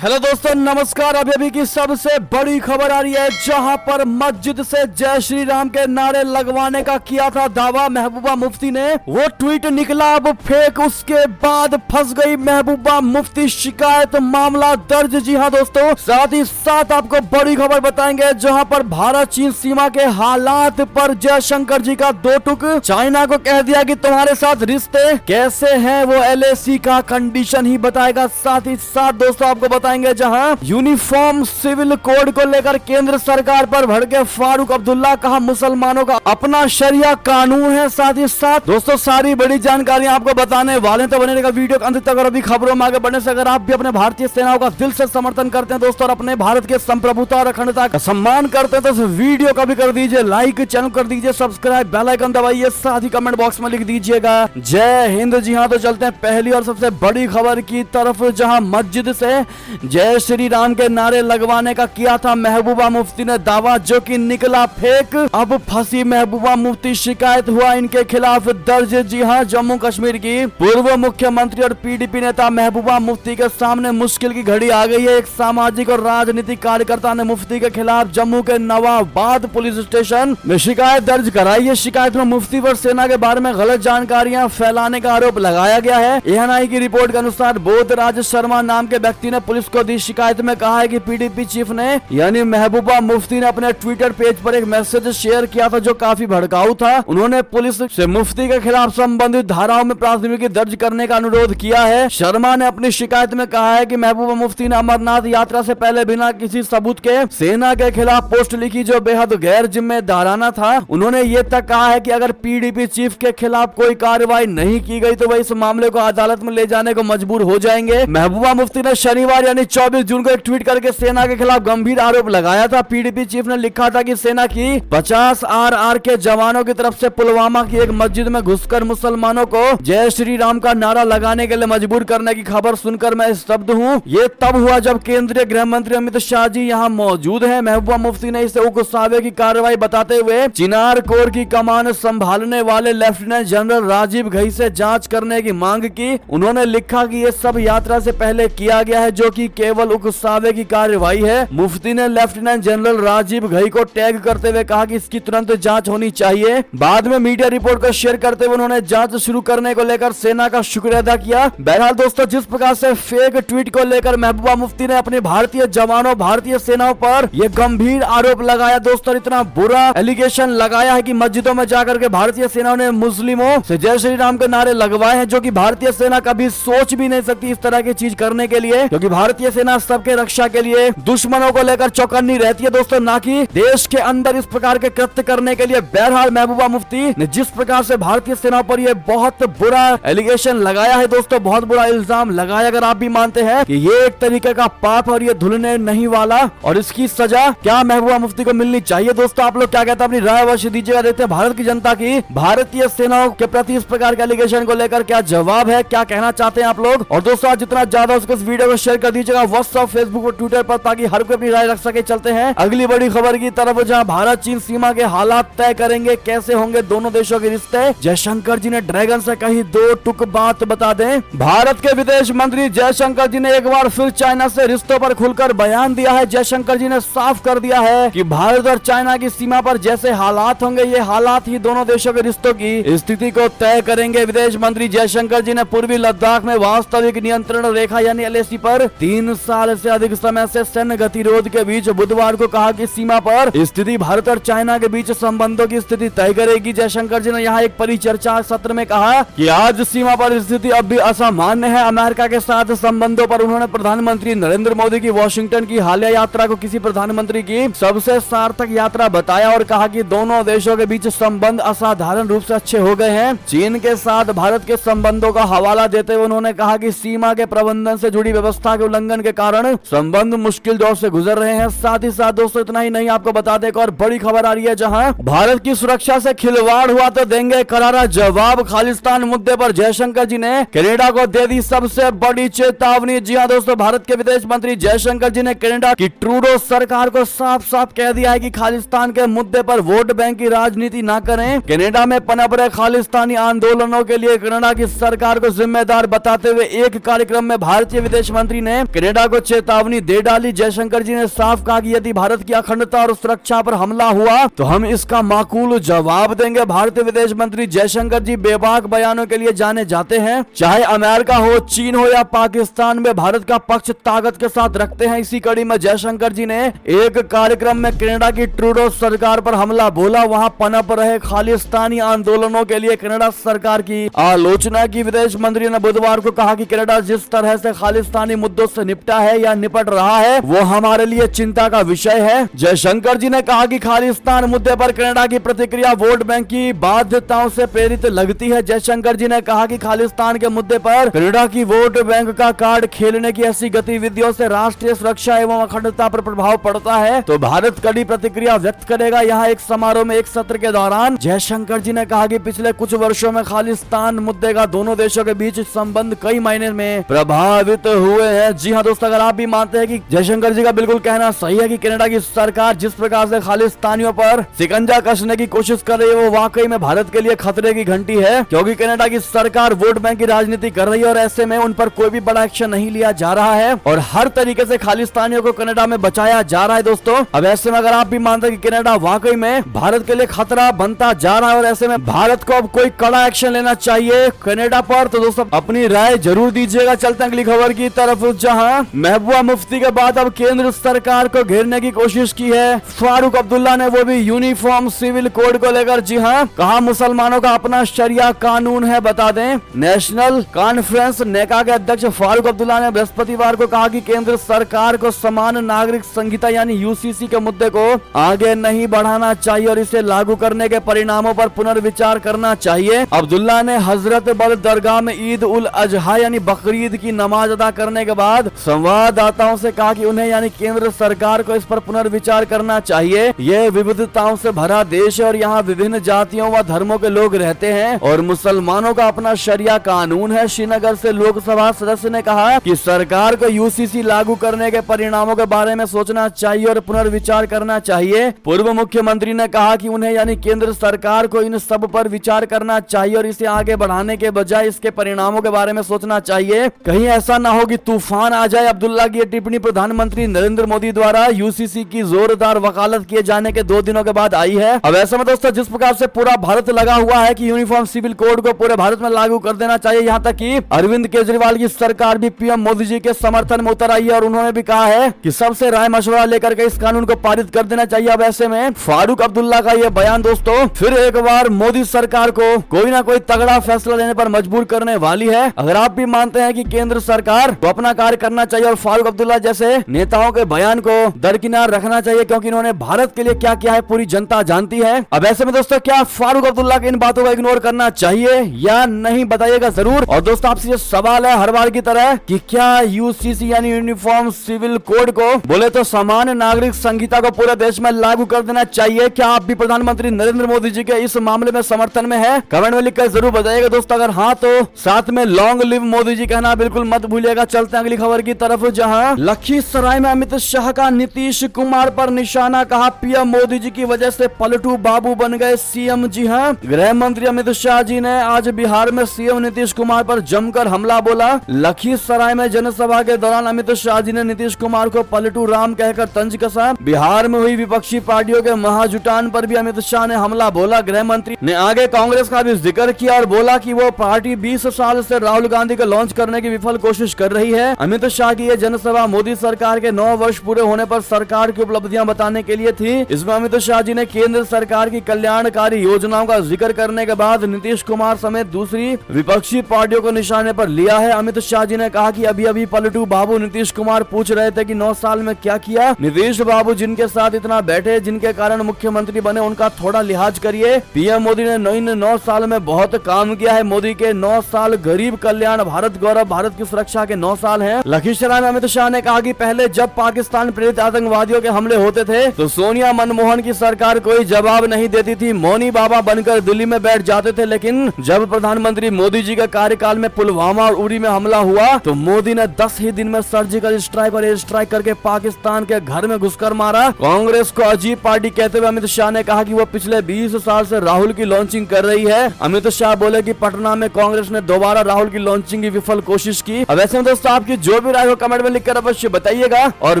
Hello दोस्तों, नमस्कार। अभी की सबसे बड़ी खबर आ रही है, जहां पर मस्जिद से जय श्री राम के नारे लगवाने का किया था दावा महबूबा मुफ्ती ने। वो ट्वीट निकला अब फेक, उसके बाद फंस गई महबूबा मुफ्ती, शिकायत मामला दर्ज। जी हां दोस्तों, साथ ही साथ आपको बड़ी खबर बताएंगे, जहां पर भारत चीन सीमा के हालात पर जयशंकर जी का दो टुक। चाइना को कह दिया कि तुम्हारे साथ रिश्ते कैसे हैं, वो LAC का कंडीशन ही बताएगा। साथ ही साथ दोस्तों आपको बताएंगे, जहां यूनिफॉर्म सिविल कोड को लेकर केंद्र सरकार पर भड़के फारूक अब्दुल्ला, कहा मुसलमानों का अपना शरिया कानून है। साथ ही साथ दोस्तों सारी बड़ी जानकारियां आपको बताने वाले, तो बने रहेगा वीडियो के अंत तक। और अभी खबरों में आगे बढ़ने से अगर आप भी अपने भारतीय सेनाओं का दिल से समर्थन करते हैं दोस्तों, और अपने भारत के संप्रभुता और अखंडता का सम्मान करते हैं, तो इस वीडियो का भी कर दीजिए लाइक, चैनल कर दीजिए सब्सक्राइब, बेल आइकन दबाइए, साथ ही कमेंट बॉक्स में लिख दीजिएगा जय हिंद। जी हाँ, तो चलते हैं पहली और सबसे बड़ी खबर की तरफ, जहां मस्जिद से जय श्री राम के नारे लगवाने का किया था महबूबा मुफ्ती ने दावा, जो कि निकला फेक। अब फंसी महबूबा मुफ्ती, शिकायत हुआ इनके खिलाफ दर्ज। जी हां, जम्मू कश्मीर की पूर्व मुख्यमंत्री और PDP नेता महबूबा मुफ्ती के सामने मुश्किल की घड़ी आ गई है। एक सामाजिक और राजनीतिक कार्यकर्ता ने मुफ्ती के खिलाफ जम्मू के नवाबाद पुलिस स्टेशन में शिकायत दर्ज कराई है। शिकायत में मुफ्ती पर सेना के बारे में गलत जानकारियां फैलाने का आरोप लगाया गया है। ANI की रिपोर्ट के अनुसार बोधराज शर्मा नाम के व्यक्ति ने पुलिस को दी शिकायत में कहा है कि PDP चीफ ने यानी महबूबा मुफ्ती ने अपने ट्विटर पेज पर एक मैसेज शेयर किया था, जो काफी भड़काऊ था। उन्होंने पुलिस से मुफ्ती के खिलाफ संबंधित धाराओं में प्राथमिकी दर्ज करने का अनुरोध किया है। शर्मा ने अपनी शिकायत में कहा है कि महबूबा मुफ्ती ने अमरनाथ यात्रा से पहले बिना किसी सबूत के सेना के खिलाफ पोस्ट लिखी, जो बेहद गैर जिम्मेदाराना था। उन्होंने ये तक कहा है कि अगर PDP चीफ के खिलाफ कोई कार्रवाई नहीं की गई तो वह इस मामले को अदालत में ले जाने को मजबूर हो जाएंगे। महबूबा मुफ्ती ने शनिवार यानी 24 जून को एक ट्वीट करके सेना के खिलाफ गंभीर आरोप लगाया था। PDP चीफ ने लिखा था कि सेना की 50 RR के जवानों की तरफ से पुलवामा की एक मस्जिद में घुसकर मुसलमानों को जय श्री राम का नारा लगाने के लिए मजबूर करने की खबर सुनकर मैं स्तब्ध हूँ। ये तब हुआ जब केंद्रीय गृह मंत्री अमित शाह जी यहाँ मौजूद हैं। महबूबा मुफ्ती ने इसे उकसावे की कार्रवाई बताते हुए चिनार कोर की कमान संभालने वाले लेफ्टिनेंट जनरल राजीव घई से जांच करने की मांग की। उन्होंने लिखा कि ये सब यात्रा से पहले किया गया है, जो कि केवल उकसावे की कार्रवाई है। मुफ्ती ने लेफ्टिनेंट जनरल राजीव घई को टैग करते हुए कहा कि इसकी तुरंत जांच होनी चाहिए। बाद में मीडिया रिपोर्ट को शेयर करते हुए उन्होंने जांच शुरू करने को लेकर सेना का शुक्रिया अदा किया। बहरहाल दोस्तों, जिस प्रकार से फेक ट्वीट को लेकर महबूबा मुफ्ती ने अपने भारतीय जवानों, भारतीय सेनाओं पर यह गंभीर आरोप लगाया दोस्तों, इतना बुरा एलिगेशन लगाया है कि मस्जिदों में जाकर के भारतीय सेनाओं ने मुस्लिमों से जय श्री राम के नारे लगवाए हैं, जो कि भारतीय सेना कभी सोच भी नहीं सकती इस तरह की चीज करने के लिए, क्योंकि भारतीय सेना सबके रक्षा के लिए दुश्मनों को लेकर चौकन्नी रहती है दोस्तों, ना कि देश के अंदर इस प्रकार के कृत्य करने के लिए। बहरहाल महबूबा मुफ्ती ने जिस प्रकार से भारतीय सेना पर यह बहुत बुरा एलिगेशन लगाया है दोस्तों, बहुत बुरा इल्जाम लगाया, अगर आप भी मानते हैं कि ये एक तरीके का पाप और ये धुलने नहीं वाला, और इसकी सजा क्या महबूबा मुफ्ती को मिलनी चाहिए दोस्तों, आप लोग क्या कहते हैं अपनी राय अवश्य दीजिएगा। देखते हैं भारत की जनता की भारतीय सेनाओं के प्रति इस प्रकार के एलिगेशन को लेकर क्या जवाब है, क्या कहना चाहते हैं आप लोग। और दोस्तों जितना ज्यादा उसको इस वीडियो को शेयर कर दीजिएगा व्हाट्सएप, फेसबुक और ट्विटर पर, ताकि हर कोई अपनी राय रख सके। चलते हैं अगली बड़ी खबर की तरफ, जहां भारत चीन सीमा के हालात तय करेंगे कैसे होंगे दोनों देशों के रिश्ते। जयशंकर जी ने ड्रैगन से कही दो टुक बात बता दें। भारत के विदेश मंत्री जयशंकर जी ने एक बार फिर चाइना से रिश्तों पर खुलकर बयान दिया है। जयशंकर जी ने साफ कर दिया है कि भारत और चाइना की सीमा पर जैसे हालात होंगे, ये हालात ही दोनों देशों के रिश्तों की स्थिति को तय करेंगे। विदेश मंत्री जयशंकर जी ने पूर्वी लद्दाख में वास्तविक नियंत्रण रेखा यानी LAC पर 3 साल से अधिक समय से सैन्य गतिरोध के बीच बुधवार को कहा कि सीमा पर स्थिति भारत और चाइना के बीच संबंधों की स्थिति तय करेगी। जयशंकर जी ने यहाँ एक परिचर्चा सत्र में कहा कि आज सीमा पर स्थिति अब भी असामान्य है। अमेरिका के साथ संबंधों पर उन्होंने प्रधानमंत्री नरेंद्र मोदी की वॉशिंगटन की हालिया यात्रा को किसी प्रधानमंत्री की सबसे सार्थक यात्रा बताया, और कहा कि दोनों देशों के बीच संबंध असाधारण रूप से अच्छे हो गए हैं। चीन के साथ भारत के संबंधों का हवाला देते हुए उन्होंने कहा कि सीमा के प्रबंधन से जुड़ी व्यवस्था के उल्लंघन के कारण संबंध मुश्किल दौर से गुजर रहे हैं। साथ ही साथ दोस्तों इतना ही नहीं, आपको बता दें एक और बड़ी खबर आ रही है, जहां भारत की सुरक्षा से खिलवाड़ हुआ तो देंगे करारा जवाब। खालिस्तान मुद्दे पर जयशंकर जी ने कनाडा को दे दी सबसे बड़ी चेतावनी। जी हां दोस्तों, भारत के विदेश मंत्री जयशंकर जी ने कनाडा की ट्रूडो सरकार को साफ साफ कह दिया है कि खालिस्तान के मुद्दे पर वोट बैंक की राजनीति न करें। कनाडा में पनप रहे खालिस्तानी आंदोलनों के लिए कनाडा की सरकार को जिम्मेदार बताते हुए एक कार्यक्रम में भारतीय विदेश मंत्री ने कनाडा को चेतावनी दे डाली। जयशंकर जी ने साफ कहा कि यदि भारत की अखंडता और सुरक्षा पर हमला हुआ तो हम इसका माकूल जवाब देंगे। भारतीय विदेश मंत्री जयशंकर जी बेबाक बयानों के लिए जाने जाते हैं। चाहे अमेरिका हो, चीन हो या पाकिस्तान में भारत का पक्ष ताकत के साथ रखते हैं। इसी कड़ी में जयशंकर जी ने एक कार्यक्रम में कनाडा की ट्रूडो सरकार पर हमला बोला। वहां पनप रहे खालिस्तानी आंदोलनों के लिए कनाडा सरकार की आलोचना की। विदेश मंत्री ने बुधवार को कहा कि कनाडा जिस तरह से खालिस्तानी मुद्दों से निपटा है या निपट रहा है वो हमारे लिए चिंता का विषय है। जयशंकर जी ने कहा कि खालिस्तान मुद्दे पर कनाडा की प्रतिक्रिया वोट बैंक की बाध्यताओं से प्रेरित लगती है। जयशंकर जी ने कहा कि खालिस्तान के मुद्दे पर कनाडा की वोट बैंक का कार्ड खेलने की ऐसी गतिविधियों से राष्ट्रीय सुरक्षा एवं अखंडता पर प्रभाव पड़ता है तो भारत कड़ी प्रतिक्रिया व्यक्त करेगा। यहाँ एक समारोह में एक सत्र के दौरान जयशंकर जी ने कहा कि पिछले कुछ वर्षों में खालिस्तान मुद्दे का दोनों देशों के बीच संबंध कई मायने में प्रभावित हुए हैं। जी हाँ दोस्तों, अगर आप भी मानते हैं कि जयशंकर जी का बिल्कुल कहना सही है कि कनाडा की सरकार जिस प्रकार से खालिस्तानियों पर शिकंजा कसने की कोशिश कर रही है वो वाकई में भारत के लिए खतरे की घंटी है, क्योंकि कनाडा की सरकार वोट बैंक की राजनीति कर रही है और ऐसे में उन पर कोई भी बड़ा एक्शन नहीं लिया जा रहा है और हर तरीके से खालिस्तानियों को कनाडा में बचाया जा रहा है। दोस्तों, अब ऐसे में अगर आप भी मानते हैं कि कनाडा वाकई में भारत के लिए खतरा बनता जा रहा है और ऐसे में भारत को अब कोई कड़ा एक्शन लेना चाहिए कनाडा पर, तो दोस्तों अपनी राय जरूर दीजिएगा। चलते हैं अगली खबर की तरफ, जहां महबूबा मुफ्ती के बाद अब केंद्र सरकार को घेरने की कोशिश की है फारूक अब्दुल्ला ने, वो भी यूनिफॉर्म सिविल कोड को लेकर। जी हाँ, कहा मुसलमानों का अपना शरिया कानून है। बता दें, नेशनल कॉन्फ्रेंस नेका के अध्यक्ष फारूक अब्दुल्ला ने बृहस्पतिवार को कहा कि केंद्र सरकार को समान नागरिक संहिता यानी यूसीसी के मुद्दे को आगे नहीं बढ़ाना चाहिए और इसे लागू करने के परिणामों पर पुनर्विचार करना चाहिए। अब्दुल्ला ने हजरत बल दरगाह में ईद उल अजहा यानी बकरीद की नमाज अदा करने के बाद संवाददाताओं से कहा कि उन्हें यानी केंद्र सरकार को इस पर पुनर्विचार करना चाहिए। यह विविधताओं से भरा देश है और यहाँ विभिन्न जातियों व धर्मों के लोग रहते हैं और मुसलमानों का अपना शरिया कानून है। श्रीनगर से लोकसभा सदस्य ने कहा कि सरकार को यूसीसी लागू करने के परिणामों के बारे में सोचना चाहिए और पुनर्विचार करना चाहिए। पूर्व मुख्यमंत्री ने कहा कि उन्हें यानी केंद्र सरकार को इन सब पर विचार करना चाहिए और इसे आगे बढ़ाने के बजाय इसके परिणामों के बारे में सोचना चाहिए। कहीं ऐसा ना हो कि तूफान आ जाए। अब्दुल्ला की टिप्पणी प्रधानमंत्री नरेंद्र मोदी द्वारा यूसीसी की जोरदार वकालत किए जाने के 2 दिनों के बाद आई है। अब ऐसे में दोस्तों जिस प्रकार से पूरा भारत लगा हुआ है कि यूनिफॉर्म सिविल कोड को पूरे भारत में लागू कर देना चाहिए, यहाँ तक कि अरविंद केजरीवाल की सरकार भी पीएम मोदी जी के समर्थन में उतर आई है और उन्होंने भी कहा है कि सबसे राय मशवरा लेकर के इस कानून को पारित कर देना चाहिए। अब ऐसे में फारूक अब्दुल्ला का यह बयान दोस्तों फिर एक बार मोदी सरकार को कोई ना कोई तगड़ा फैसला लेने पर मजबूर करने वाली है। अगर आप भी मानते हैं कि केंद्र सरकार को अपना कार्य करना चाहिए और फारूक अब्दुल्ला जैसे नेताओं के बयान को दरकिनार रखना चाहिए, क्योंकि इन्होंने भारत के लिए क्या किया है पूरी जनता जानती है। अब ऐसे में दोस्तों क्या फारूक अब्दुल्ला की इन बातों को इग्नोर करना चाहिए या नहीं, बताइएगा जरूर। और दोस्तों आपसे ये सवाल है हर बार की तरह कि क्या यूसीसी यानी यूनिफॉर्म सिविल कोड को बोले तो समान नागरिक संहिता को पूरे देश में लागू कर देना चाहिए? क्या आप भी प्रधानमंत्री नरेंद्र मोदी जी के इस मामले में समर्थन में है? कमेंट में लिखकर जरूर बताइएगा दोस्तों। अगर हाँ तो साथ में लॉन्ग लिव मोदी जी कहना बिल्कुल मत भूलिएगा। चलते हैं अगली खबर की तरफ, जहां लखीसराय में अमित शाह का नीतीश कुमार पर निशाना। कहा पीएम मोदी जी की वजह से पलटू बाबू बन गए सीएम। जी हां, गृह मंत्री अमित शाह जी ने आज बिहार में सीएम नीतीश कुमार पर जमकर हमला बोला। लखीसराय में जनसभा के दौरान अमित शाह जी ने नीतीश कुमार को पलटू राम कहकर तंज कसा। बिहार में हुई विपक्षी पार्टियों के महाजुटान पर भी अमित शाह ने हमला बोला। गृह मंत्री ने आगे कांग्रेस का भी जिक्र किया और बोला कि वो पार्टी 20 साल से राहुल गांधी को लॉन्च करने की विफल कोशिश कर रही है। अमित शाह की ये जनसभा मोदी सरकार के 9 वर्ष पूरे होने पर सरकार की उपलब्धियां बताने के लिए थी। इसमें अमित शाह जी ने केंद्र सरकार की कल्याणकारी योजनाओं का जिक्र करने के बाद नीतीश कुमार समेत दूसरी विपक्षी पार्टियों को निशाने पर लिया है। अमित शाह जी ने कहा कि अभी अभी पलटू बाबू नीतीश कुमार पूछ रहे थे कि 9 साल में क्या किया। नीतीश बाबू जिनके साथ इतना बैठे, जिनके कारण मुख्यमंत्री बने, उनका थोड़ा लिहाज करिए। पीएम मोदी ने 9 साल में बहुत काम किया है। मोदी के 9 साल गरीब कल्याण, भारत गौरव, भारत की सुरक्षा के 9 साल हैं। लखीसराय में अमित शाह ने कहा कि पहले जब पाकिस्तान प्रेरित आतंकवादियों के हमले होते थे तो सोनिया मनमोहन की सरकार कोई जवाब नहीं देती थी, मौनी बाबा बनकर दिल्ली में बैठ जाते थे। लेकिन जब प्रधानमंत्री मोदी जी के कार्यकाल में पुलवामा और उरी में हमला हुआ तो मोदी ने 10 ही दिन में सर्जिकल स्ट्राइक और एयर स्ट्राइक करके पाकिस्तान के घर में घुसकर मारा। कांग्रेस को अजीब पार्टी कहते हुए अमित शाह ने कहा कि वो पिछले 20 साल से राहुल की लॉन्चिंग कर रही है। अमित शाह बोले कि पटना में कांग्रेस ने दोबारा राहुल की लॉन्चिंग की विफल कोशिश की। अब ऐसे में दोस्तों आपकी जो जो भी राय हो कमेंट में लिखकर अवश्य बताइएगा। और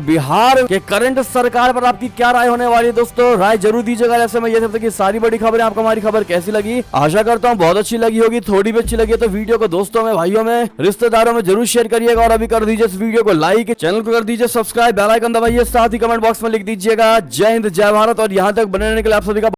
बिहार के करंट सरकार पर आपकी क्या राय होने वाली है दोस्तों, राय जरूर दीजिएगा। ऐसे में ये सब की सारी बड़ी खबरें आपको हमारी खबर कैसी लगी, आशा करता हूँ बहुत अच्छी लगी होगी। थोड़ी भी अच्छी लगी तो वीडियो को दोस्तों में, भाइयों में, रिश्तेदारों में जरूर शेयर करिएगा। और अभी कर दीजिए इस वीडियो को लाइक, चैनल को कर दीजिए सब्सक्राइब, बेल आइकन दबाइए, साथ ही कमेंट बॉक्स में लिख दीजिएगा जय हिंद जय भारत। और यहाँ तक बने रहने के लिए आप सभी का